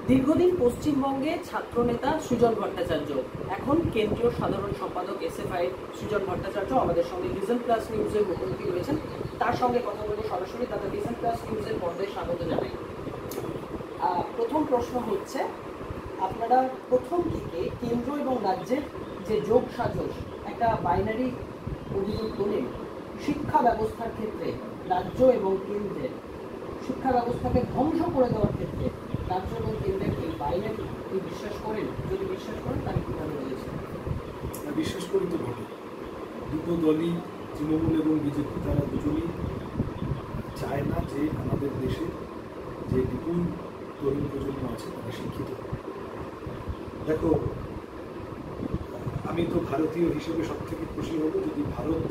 দীর্ঘদিন পশ্চিমবঙ্গে ছাত্রনেতা সুজন ভট্টাচার্য, এখন কেন্দ্রীয় সাধারণ সম্পাদক এসএফআই সুজন ভট্টাচার্য আমাদের সঙ্গে ভিশন প্লাস নিউজের মুখোমুখি রয়েছেন। তার সঙ্গে কথা বলবো সরাসরি, তাতে ভিশন প্লাস নিউজের পর্দায় স্বাগত জানাই। প্রথম প্রশ্ন হচ্ছে, আপনারা প্রথম থেকে কেন্দ্র এবং রাজ্যের যে যোগ সাজস, একটা বাইনারি অভিযোগ তোলেন শিক্ষা ব্যবস্থার ক্ষেত্রে রাজ্য এবং কেন্দ্রের শিক্ষা ব্যবস্থাকে ধ্বংস করে দেওয়ার ক্ষেত্রে রাজ্য এবং কেন্দ্রের এই বাইনারি বিশ্বাস করেন? যদি বিশ্বাস করেন তাহলে কীভাবে রয়েছে? বিশ্বাস করি তো ঘটে। দুটো দলই, তৃণমূল এবং বিজেপি, তারা দুজনেই চায় না যে আমাদের দেশে যে বিপুল তরুণ প্রজন্ম আছে তারা শিক্ষিত। দেখো, আমি তো ভারতীয় হিসেবে সব থেকে খুশি হব যদি ভারত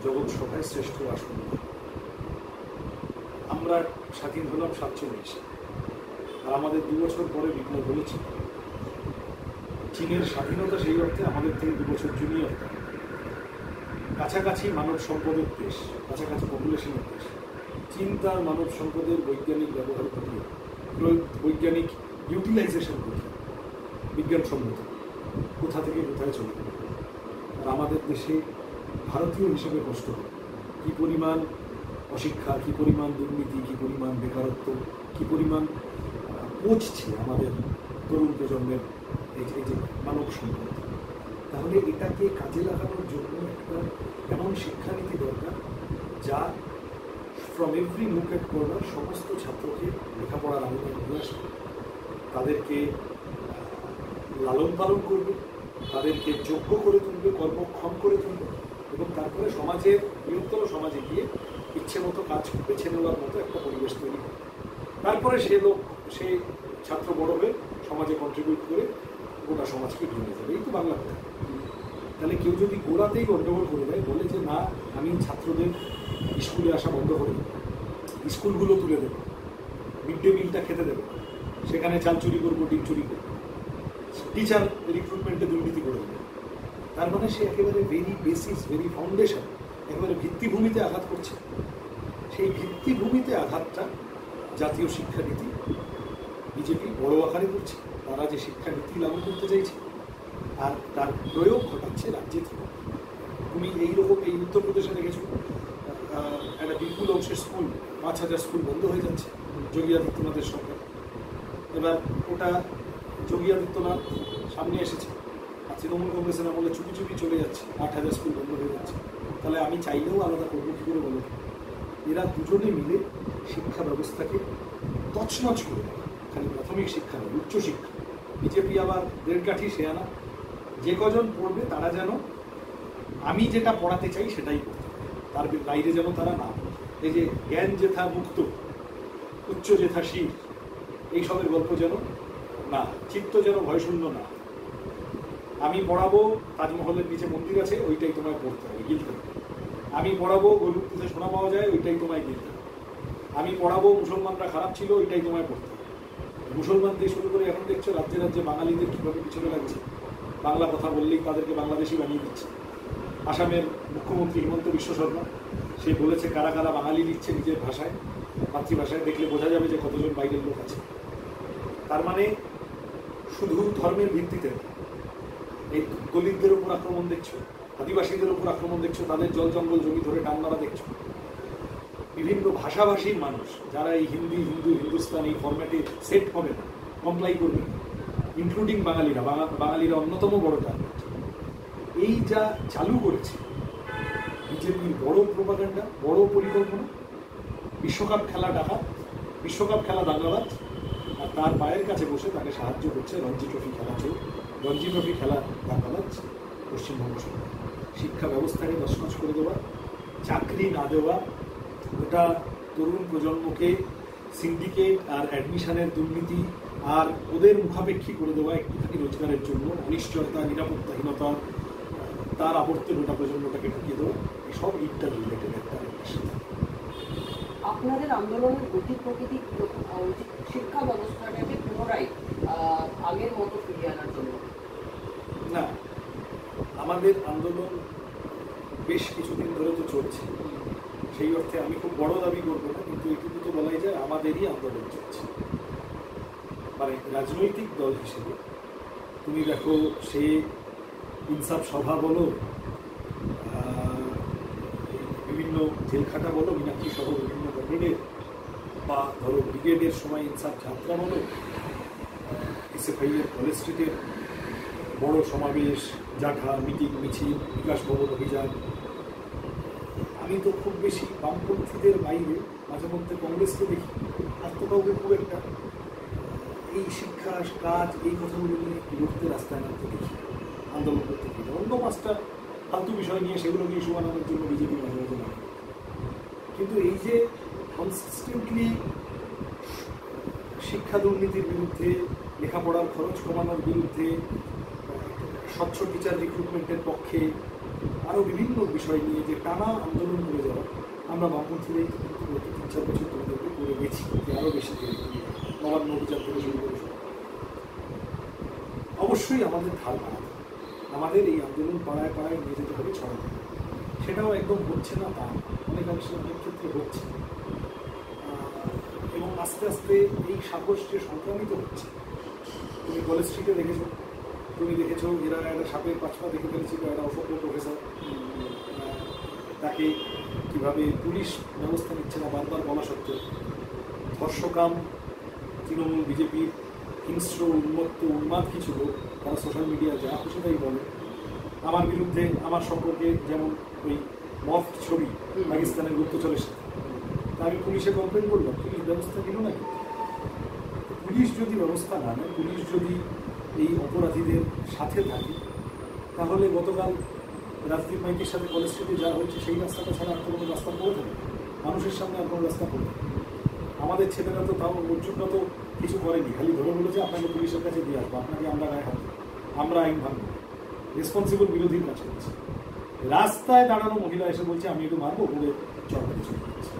জগৎ সভায় শ্রেষ্ঠ আসন। আমরা স্বাধীন হলাম 47, আর আমাদের 2 বছর পরে বিপ্লব হয়েছে। চীনের স্বাধীনতা সেই অর্থে আমাদের থেকে 2 বছর জুনিয়র। কাছাকাছি মানব সম্পদের দেশ, কাছাকাছি পপুলেশনের দেশ। চীন তার মানব সম্পদের বৈজ্ঞানিক ব্যবহার ঘটিয়ে, বৈজ্ঞানিক ইউটিলাইজেশন ঘটিয়ে বিজ্ঞানসম্মত কোথা থেকে কোথায় চলে। আর আমাদের দেশে ভারতীয় হিসেবে কষ্ট হয়। কী পরিমাণ অশিক্ষা, কী পরিমাণ দুর্নীতি, কী পরিমাণ বেকারত্ব, কী পরিমাণ পচছে আমাদের তরুণ প্রজন্মের এই যে মানব সম্পদ। তাহলে এটাকে কাজে লাগানোর জন্য একটা এমন শিক্ষানীতি দরকার যা from every nook and corner সমস্ত ছাত্রকে লেখাপড়ার আলোচনা নিয়ে আসবে, তাদেরকে লালন পালন করবে, তাদেরকে যোগ্য করে তুলবে, কর্মক্ষম করে তুলবে, এবং তারপরে সমাজের বৃহত্তর সমাজে গিয়ে ইচ্ছে মতো কাজ বেছে নেওয়ার মতো একটা পরিবেশ তৈরি হবে। তারপরে সে ছাত্র বড় হয়ে সমাজে কন্ট্রিবিউট করে গোটা সমাজকে ভেঙে যাবে। এই তো বাংলা কথা। তাহলে কেউ যদি গোড়াতেই গণ্ডগোল করে দেয়, বলে যে না আমি ছাত্রদের স্কুলে আসা বন্ধ করে দেবো, স্কুলগুলো তুলে দেবো, মিড ডে মিলটা খেতে দেবো, সেখানে চাল চুরি করবো, ডিম চুরি করবো, টিচার রিক্রুটমেন্টে দুর্নীতি করে দেবে, তার মানে সে একেবারে ভেরি বেসিস, ভেরি ফাউন্ডেশন, একেবারে ভিত্তিভূমিতে আঘাত করছে। সেই ভিত্তিভূমিতে আঘাতটা জাতীয় শিক্ষানীতি বিজেপি বড় আকারে করছে। তারা যে শিক্ষানীতি লাগু করতে চাইছে আর তার প্রয়োগ ঘটাচ্ছে রাজ্যে থেকে। তুমি এইরকম এই উত্তরপ্রদেশে দেখেছো একটা বিপুল অংশের স্কুল, 5,000 স্কুল বন্ধ হয়ে যাচ্ছে যোগী আদিত্যনাথের সরকার। এবার ওটা যোগী আদিত্যনাথ সামনে এসেছে, আর তৃণমূল কংগ্রেসের আমলে চুপি চুপি চলে যাচ্ছে, 8,000 স্কুল বন্ধ হয়ে যাচ্ছে। তাহলে আমি চাইলেও আলাদা করবো কী করে বলো? এরা দুজনে মিলে শিক্ষা ব্যবস্থাকে তছনছ করে দেয়। খালি প্রাথমিক শিক্ষা নয়, উচ্চশিক্ষা। বিজেপি আবার 1.5 কাঠি শেয়ানা, যে কজন পড়বে তারা যেন আমি যেটা পড়াতে চাই সেটাই পড়তে, তার বাইরে যেন তারা না। এই যে জ্ঞান যেথা মুক্ত, উচ্চ যেথা শির, এইসবের গল্প যেন না, চিত্ত যেন ভয়শূন্য না। আমি পড়াবো তাজমহলের নিচে মন্দির আছে, ওইটাই তোমায় পড়তে হবে, গিলতে হবে। আমি পড়াবো গরুর দুধে সোনা পাওয়া যায়, ওইটাই তোমায় গিলতে হবে। আমি পড়াবো মুসলমানরা খারাপ ছিল, ওইটাই তোমায় পড়তে হবে। মুসলমান দিয়ে শুরু করে এখন দেখছো রাজ্যে রাজ্যে বাঙালিদের কীভাবে পিছনে লাগছে। বাংলা কথা বললেই তাদেরকে বাংলাদেশি বানিয়ে দিচ্ছে। আসামের মুখ্যমন্ত্রী হিমন্ত বিশ্ব শর্মা, সে বলেছে কারা কারা বাঙালি লিখছে নিজের ভাষায়, মাতৃভাষায়, দেখলে বোঝা যাবে যে কতজন বাইরের লোক আছে। তার মানে শুধু ধর্মের ভিত্তিতে এই দলিতদের উপর আক্রমণ দেখছো, আদিবাসীদের উপর আক্রমণ দেখছো, তাদের জল জঙ্গল জমি ধরে টান মারা দেখছো। বিভিন্ন ভাষাভাষীর মানুষ যারা এই হিন্দি, হিন্দুস্তানি ফরম্যাটে সেট হবে না, কমপ্লাই করবে, ইনক্লুডিং বাঙালিরা, বাঙালিরা অন্যতম বড় টার্গেট। এই যা চালু করেছে বিজেপির বড় প্রোপাগান্ডা, বড় পরিকল্পনা, বিশ্বকাপ খেলা ডাকা, বিশ্বকাপ খেলা দাঙ্গাবাজ, আর তার পায়ের কাছে বসে তাকে সাহায্য করছে রঞ্জি ট্রফি খেলা চোর, রঞ্জি ট্রফি খেলা দাঙ্গাবাজ পশ্চিমবঙ্গ সরকার। শিক্ষা ব্যবস্থাকে তছনছ করে দেওয়া, চাকরি না দেওয়া, গোটা তরুণ প্রজন্মকে সিন্ডিকেট আর অ্যাডমিশনের দুর্নীতি আর ওদের মুখাপেক্ষী করে দেওয়া একটুখানি রোজগারের জন্য, অনিশ্চয়তা, নিরাপত্তাহীনতা, তার আবর্তে গোটা প্রজন্মটাকে ঢুকিয়ে দেওয়া, এসব ইন্টার রিলেটেড একটা। আপনাদের আন্দোলনের গতি প্রকৃতি শিক্ষা ব্যবস্থাটাকে পুনরায় আগের মতো ফিরিয়ে আনার জন্য? না, আমাদের আন্দোলন বেশ কিছুদিন ধরে তো চলছে, সেই অর্থে আমি খুব বড় দাবি করবো না, কিন্তু এটুকু তো বলাই যায় আমাদেরই আন্দোলন চলছে। মানে রাজনৈতিক দল হিসেবে তুমি দেখো, সে ইনসাফ সভা বলো, বিভিন্ন জেলখাটা বলো, মীনাক্ষী সহ বিভিন্ন ব্রিগেডের, বা ধরো ব্রিগেডের সময় ইনসাফ যাত্রা বলো, এসএফআই এর কলেজ স্ট্রিটের বড় সমাবেশ, জাঠা, মিটিং, মিছিল, বিকাশ ভবন অভিযান। আমি তো খুব বেশি বামপন্থীদের বাইরে মাঝে মধ্যে কংগ্রেসকে দেখি, আর তো কাউকে খুব একটা এই শিক্ষা কাজ এই কথাগুলো নিয়ে বিরুদ্ধে রাস্তায় নামতে দেখি, আন্দোলন করতে দেখি। অন্য পাঁচটা ফালতু বিষয় নিয়ে সেগুলোকে ইস্যু বানানোর জন্য বিজেপি মাঝে মাঝে লাগে। কিন্তু এই যে কনসিস্টেন্টলি শিক্ষা দুর্নীতির বিরুদ্ধে, লেখাপড়ার খরচ কমানোর বিরুদ্ধে, স্বচ্ছ টিচার রিক্রুটমেন্টের পক্ষে, আরও বিভিন্ন বিষয় নিয়ে যে টানা আন্দোলন করে যাওয়া, আমরা বামপন্থীরা কিন্তু গত 3-4 বছর তোমাদেরকে করে গেছি, যে আরও বেশি নবান্ন অভিযান থেকে শুরু করে। অবশ্যই আমাদের ধার বাড়াতে, আমাদের এই আন্দোলন পাড়ায় পাড়ায় নিয়ে যেতে হবে, ছড়াতে। সেটাও একদম হচ্ছে না তা, অনেকাংশে অনেক ক্ষেত্রে হচ্ছে, এবং আস্তে আস্তে এই সাহস যে সংক্রামিত হচ্ছে। তুমি কলেজ স্ট্রিটে দেখেছো, তুমি দেখেছো এরা একটা সাপের পাঁচপা দেখে ফেলেছিল, একটা অসভ্য প্রফেসর, তাকে কীভাবে পুলিশ ব্যবস্থা নিচ্ছে না বারবার বলা সত্ত্বেও। ধর্ষকাম তৃণমূল বিজেপির হিংস্র উন্মত্ত উন্মাদ কিছু লোক, তারা সোশ্যাল মিডিয়া যা খুশি তাই বলে আমার বিরুদ্ধে, আমার সম্পর্কে, যেমন ওই মফ ছবি পাকিস্তানের গুপ্তচরের সাথে। তা আমি পুলিশে কমপ্লেন করলাম, পুলিশ ব্যবস্থা নিল না। পুলিশ যদি ব্যবস্থা না নেয়, পুলিশ যদি এই অপরাধীদের সাথে থাকে, তাহলে গতকাল রাজদীপ মাইতির সাথে কলেজ স্ট্রিটে যা হয়েছে সেই রাস্তাটা ছাড়া আর কোনো রাস্তা পড়ে থাকে, মানুষের সামনে আর কোনো রাস্তা পড়ে। আমাদের ছেলেরা তো তাও অর্জুনরা তো কিছু করেনি, খালি ধরে বলে যে আপনাকে পুলিশের কাছে দিয়ে আসবো, আপনাকে আমরা গায়ে হাত, আমরা আইন ভাঙবো। রেসপন্সিবল বিরোধীর কাছে হচ্ছে, রাস্তায় দাঁড়ানো মহিলা এসে বলছে আমি একটু মারবো, বলে চড়াতে চলে যাচ্ছে।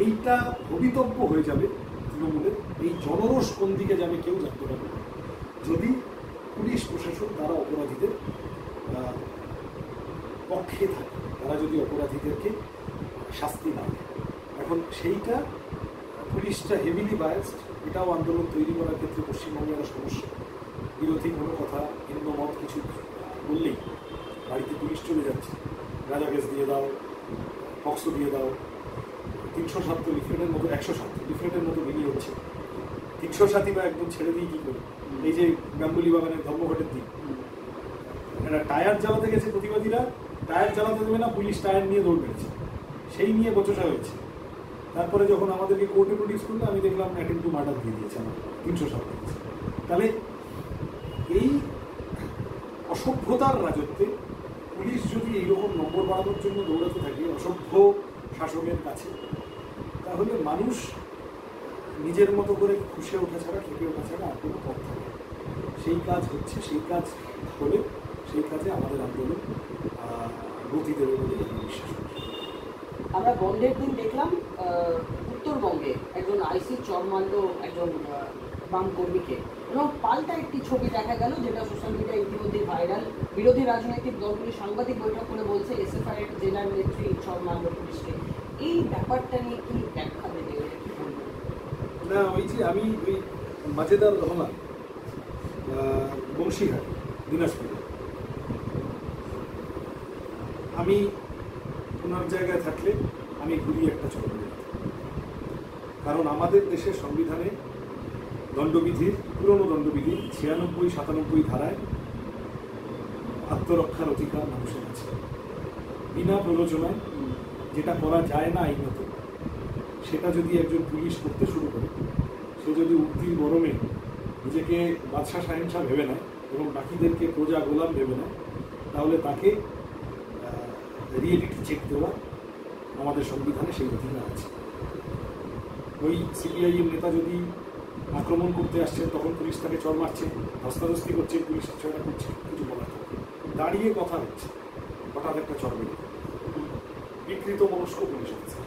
এইটা ভবিতব্য হয়ে যাবে তৃণমূলের, এই জনরোষ কোন দিকে যাবে কেউ জানতে পারবে না, যদি পুলিশ প্রশাসন তারা অপরাধীদের পক্ষে থাকে, তারা যদি অপরাধীদেরকে শাস্তি না দেয়। এখন সেইটা পুলিশটা হেভিলি বায়াসড, এটাও আন্দোলন তৈরি করার ক্ষেত্রে পশ্চিমবঙ্গের একটা সমস্যা। বিরোধী কোনো কথা, ভিন্ন মত কিছু বললেই বাড়িতে পুলিশ চলে যাচ্ছে, রাজা কেস দিয়ে দাও, পক্সো দিয়ে দাও, 307 লিফলেটের মতো 107 লিফলেটের মতো বেরিয়ে হচ্ছে। 307 বা একদম ছেড়ে দিয়ে কী করে, এই যে গাঙ্গুলি বাগানের ধর্মঘটের দিন, একটা টায়ার জ্বালাতে গেছে প্রতিবাদীরা, টায়ার জ্বালাতে দেবে না, পুলিশ টায়ার নিয়ে দৌড় বেড়েছে, সেই নিয়ে বচসা হয়েছে। তারপরে যখন আমাদেরকে কোর্টে প্রডিউস করলো, আমি দেখলাম অ্যাটেম্প টু মার্ডার দিয়ে দিয়েছে আমার 307। তাহলে এই অসভ্যতার রাজত্বে পুলিশ যদি এইরকম নম্বর বাড়ানোর জন্য দৌড়াতে থাকে অসভ্য শাসকের কাছে, তাহলে মানুষ নিজের মতো করে খুশে ওঠা ছাড়া, খেপে ওঠা ছাড়া আর কোনো পথ থাকে। সেই কাজ হচ্ছে, সেই কাজ হলে সেই কাজে আমাদের আন্দোলন গতি দেবে বলে আমি বিশ্বাস করি। আমরা বন্ধের দিন দেখলাম উত্তরবঙ্গে একজন আইসি চর মারল একজন বাম কর্মীকে, এবং পাল্টা একটি ছবি দেখা গেল যেটা সোশ্যাল মিডিয়ায় ইতিমধ্যে ভাইরাল। বিরোধী রাজনৈতিক দলগুলি সাংবাদিক বৈঠক করে বলছে এসএফআই এর জেলার নেত্রী চর মারল পুলিশকে। এই ব্যাপারটা নিয়ে কি ব্যাখ্যা দেবে? না, ওই যে আমি ওই মাজেদার রহমান বংশীহাট দিনাজপুরে, আমি ওনার জায়গায় থাকলে আমি ঘুরিয়ে একটা চলবে, কারণ আমাদের দেশের সংবিধানে দণ্ডবিধির, পুরনো দণ্ডবিধির 96-97 ধারায় আত্মরক্ষার অধিকার মানুষের আছে। বিনা প্ররোচনায় যেটা করা যায় না আইনত, সেটা যদি একজন পুলিশ করতে শুরু করে, সে যদি উক্তির গরমে নিজেকে বাদশাহ শাহেনশাহ ভেবে নেয় এবং বাকিদেরকে প্রজা গোলাম ভেবে নেয়, তাহলে তাকে রিয়েলিটি চেক দেওয়া আমাদের সংবিধানে সেই অধিকার আছে। ওই সিপিআইএম নেতা যদি আক্রমণ করতে আসছে, তখন পুলিশ তাকে চড় মারছে, ধস্তাধস্তি করছে, পুলিশ ছয়টা করছে, কিছু বলার থাকে, দাঁড়িয়ে কথা হচ্ছে, হঠাৎ একটা চড় মেরে বিকৃত মনস্ক পুলিশ অফিসার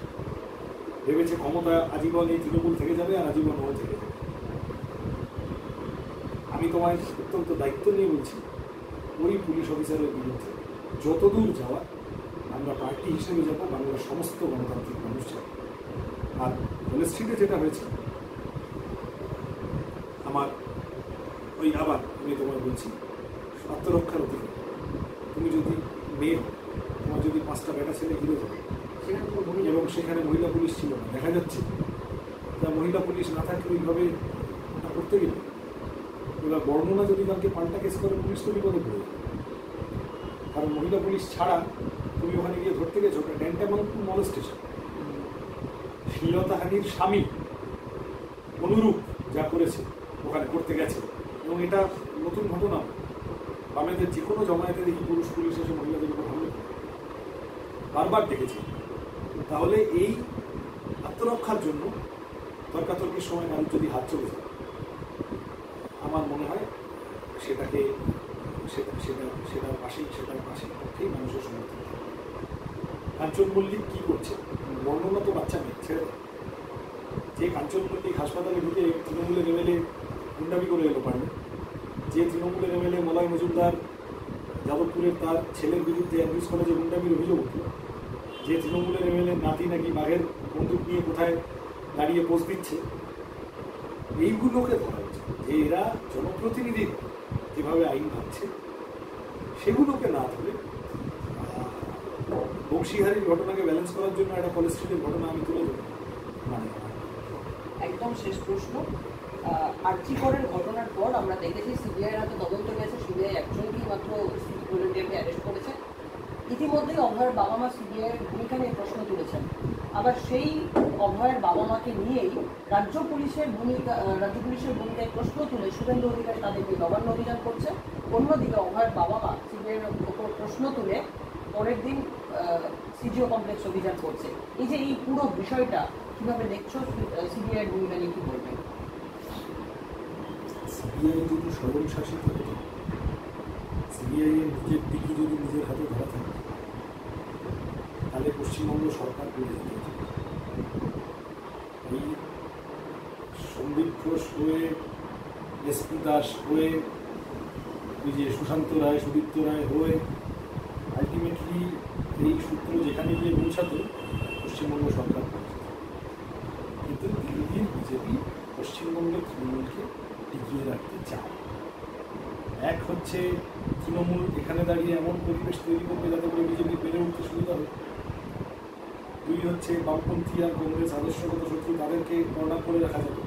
ভেবেছে ক্ষমতা আজীবন এই তৃণমূল থেকে যাবে আর আজীবন ও থেকে যাবে। আমি তোমায় অত্যন্ত দায়িত্ব নিয়ে বলছি, ওই পুলিশ অফিসারের বিরুদ্ধে যতদূর যাওয়া আমরা পার্টি হিসেবে যাব, বাংলার সমস্ত গণতান্ত্রিক মানুষ যাবে। আর কলেজ স্ট্রিটে যেটা হয়েছে, আমার ওই আবার আমি তোমায় বলছি, আত্মরক্ষার অধিকার। তুমি যদি মেয়ে হও, তোমার যদি 5টা বেটা ছেলে ঘিরে যাবে এবং সেখানে মহিলা পুলিশ ছিল না, দেখা যাচ্ছে তা মহিলা পুলিশ না থাকলে ওইভাবে ওটা করতে গেলে এবার বর্ণনা যদি কাউকে পাল্টা কেস করে, পুলিশ তো বিপদে পড়ে যাবে। কারণ মহিলা পুলিশ ছাড়া তুমি ওখানে গিয়ে ধরতে গেছো ট্যান্টামাউন্ট মলেস্টেশন, শ্লীলতাহানির স্বামী অনুরূপ যা করেছে ওখানে করতে গেছে। এবং এটা নতুন ঘটনা, বামেদের যে কোনো জমায়েতে দেখি পুরুষ পুলিশ এসে মহিলাদের উপর হামলা করে, বারবার দেখেছি। তাহলে এই আত্মরক্ষার জন্য তর্কাতর্কির সময় মানুষ যদি হাত চলে যায়, আমার মনে হয় সেটাকে সেটার পাশেই পক্ষেই মানুষের সমর্থন থাকে। কাঞ্চন মল্লিক কী করছে, বর্ণনা তো বাচ্চা মেয়ে, ছেড়ে দেয়। যে কাঞ্চন মল্লিক হাসপাতালে ঢুকে তৃণমূলের এমএলএ গুন্ডামি করে এলো পারলে, যে তৃণমূলের এমএলএ মলয় মজুমদার যাদবপুরের তার ছেলের বিরুদ্ধে অ্যান্ড্রিউস কলেজে গুন্ডামির অভিযোগ উঠল, যে তৃণমূলের এমএলএ নাতি নাকি বাঘের বন্দুক নিয়ে কোথায় দাঁড়িয়ে পোজ দিচ্ছে, এইগুলোকে ধরা হচ্ছে যে এরা জনপ্রতিনিধি যেভাবে আইন ভাবছে সেগুলোকে না ধরে বংশীহারির ঘটনাকে ব্যালেন্স করার জন্য একটা কলেজ স্ট্রিটের ঘটনা আমি তুলে দেবো। মানে একদম শেষ প্রশ্ন, আর্জি করের ঘটনার পর আমরা দেখেছি সিবিআইয়ের হাতে তদন্ত গেছে, সিবিআই একজনকেই মাত্র ভলেন্টিয়ারকে অ্যারেস্ট করেছে। ইতিমধ্যেই অভয়ের বাবা মা সিবিআইয়ের ভূমিকা নিয়ে প্রশ্ন তুলেছেন। আবার সেই অভয়ের বাবা মাকে নিয়েই রাজ্য পুলিশের ভূমিকায় প্রশ্ন তুলে শুভেন্দু অধিকারী তাদেরকে নবান্ন অভিযান করছে। অন্যদিকে অভয়ের বাবা মা সিবিআইয়ের ওপর প্রশ্ন তুলে পরের দিন সিজিও কমপ্লেক্স অভিযান করছে। এই যে এই পুরো বিষয়টা কিভাবে দেখছো, সিবিআইয়ের ভূমিকা নিয়ে কি বলবেন? সিবিআই যদি স্বয়ংশাসিত হতো, সিবিআই এর নিজের দিকে যদি নিজের হাতে ধরা থাকে, তাহলে পশ্চিমবঙ্গ সরকার করে যেতে হতো। এই সন্দীপ ঘোষ হয়ে, এসপি দাস হয়ে, ওই যে সুশান্ত রায়, সুদীপ্ত রায় হয়ে, আলটিমেটলি এই সূত্র যেখানে গিয়ে পৌঁছাতো পশ্চিমবঙ্গ সরকার করে যেত। কিন্তু দিল্লির বিজেপি পশ্চিমবঙ্গের তৃণমূলকে টিকিয়ে রাখতে চায়। এক হচ্ছে তৃণমূল এখানে দাঁড়িয়ে এমন পরিবেশ তৈরি করবে যাতে করে বিজেপি বেড়ে উঠতে সুবিধা হবে। দুই হচ্ছে বামপন্থী আর কংগ্রেস আদর্শগত শত্রু, তাদেরকে কর্নার করে রাখা যাবে।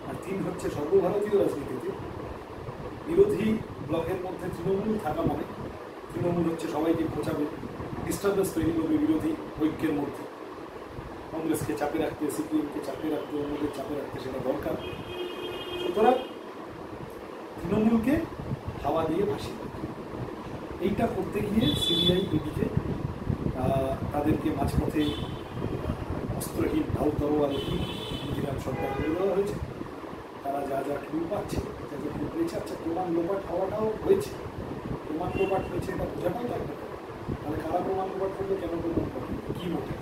আর তিন হচ্ছে সর্বভারতীয় রাজনীতিতে বিরোধী ব্লকের মধ্যে তৃণমূল থাকা মানে তৃণমূল হচ্ছে সবাইকে খোঁচাবে, ডিস্টার্বেন্স তৈরি করবে বিরোধী ঐক্যের মধ্যে। কংগ্রেসকে চাপে রাখতে, সিপিএমকে চাপে রাখতে, অন্যদের চাপে রাখতে সেটা দরকার। সুতরাং তৃণমূলকে হাওয়া দিয়ে ভাসিয়ে দেবে। এইটা করতে গিয়ে সিবিআই ইডিকে তাদেরকে মাঝপথে অস্ত্রহীন ঢাল তরোয়ালহীন বিধান সরকার করে দেওয়া হয়েছে। তারা যা যা ক্লু পাচ্ছে, যা যা ক্লু পেয়েছে, আচ্ছা প্রমাণ লোপাট হওয়াটাও হয়েছে, প্রমাণ লোপাট হয়েছে এটা বোঝাটাও থাকবে। তাহলে কারা প্রমাণ লোপাট করবে, কেন প্রমাণ করবে, কী মোটে?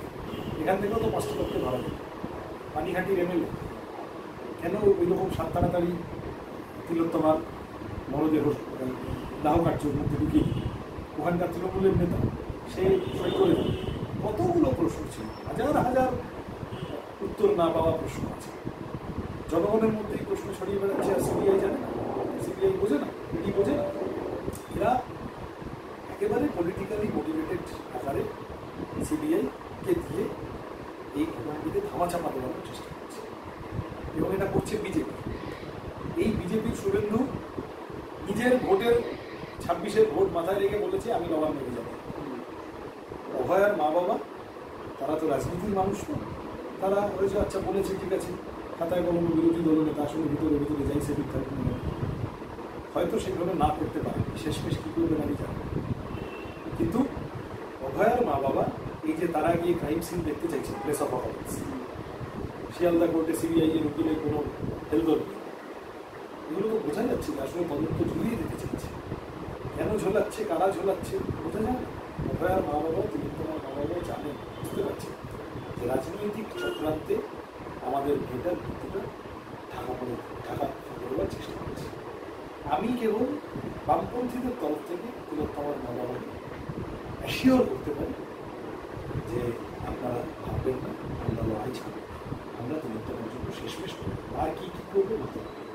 এখান থেকেও তো 5টা লোককে ধরা যাবে। পানিহাটির এমএলএ কেন ওই রকম সাত তাড়াতাড়ি তিলোত্তমার মরদেহ দাহ কার্যের মধ্যে ঢুকিয়ে ওখানকার তৃণমূলের নেতা সে সই করে দেবে? কতগুলো প্রশ্ন ছিল, হাজার হাজার উত্তর না পাওয়া প্রশ্ন আছে। জনগণের মধ্যে এই প্রশ্ন ছড়িয়ে বেড়াচ্ছে, আর সিবিআই জানে না, সিবিআই বোঝে না, ইডি বোঝে না। এরা একেবারে পলিটিক্যালি মোটিভেটেড আকারে সিবিআইকে দিয়ে এই ঘটনাটিকে ধামাচাপা দেওয়ার চেষ্টা করছে, এবং এটা করছে বিজেপি। এই বিজেপির শুভেন্দু নিজের ভোটের 26-এর ভোট মাথায় রেখে বলেছে আমি নবান্ন হয়ে যাব। অভয়ার মা বাবা তারা তো রাজনীতির মানুষ না, তারা হয়েছে আচ্ছা বলেছে ঠিক আছে, খাতায় কলমে বিরোধী দলনেতা আসলে ভিতরে ভিতরে যাই সে বিখ্যাত হয়তো সেভাবে না করতে পারে, শেষমেশ কী করবেন আমি জানি। কিন্তু অভয়ার মা বাবা এই যে তারা গিয়ে ক্রাইম সিন দেখতে চাইছে, প্লেস অফ অফেন্স, শিয়ালদা কোর্টে সিবিআই এর উকিলের কোনো হেলদোল নেই, এগুলো তো বোঝা যাচ্ছে যে আসলে তদন্ত ঝুলিয়ে দিতে চাইছে। কেন ঝোলাচ্ছে, কারা ঝোলাচ্ছে বোঝা যায় না। অভয়ার মা বাবা, তিলোত্তমার মা বাবা জানেন, বুঝতে পারছে যে রাজনৈতিক চক্রান্তে আমাদের ভোটার ভিত্তিটা ঢাকা দেওয়ার চেষ্টা করছে। আমি কেবল বামপন্থীদের তরফ থেকে তিলোত্তমার মা বাবাকে অ্যাসিওর করতে পারি যে আপনারা ভাববেন না, আমরা লড়াই ছাড়ব, আমরা তিলোত্তমার জন্য শেষমেশ করবো, আর কী কী করবো বলতে পারি।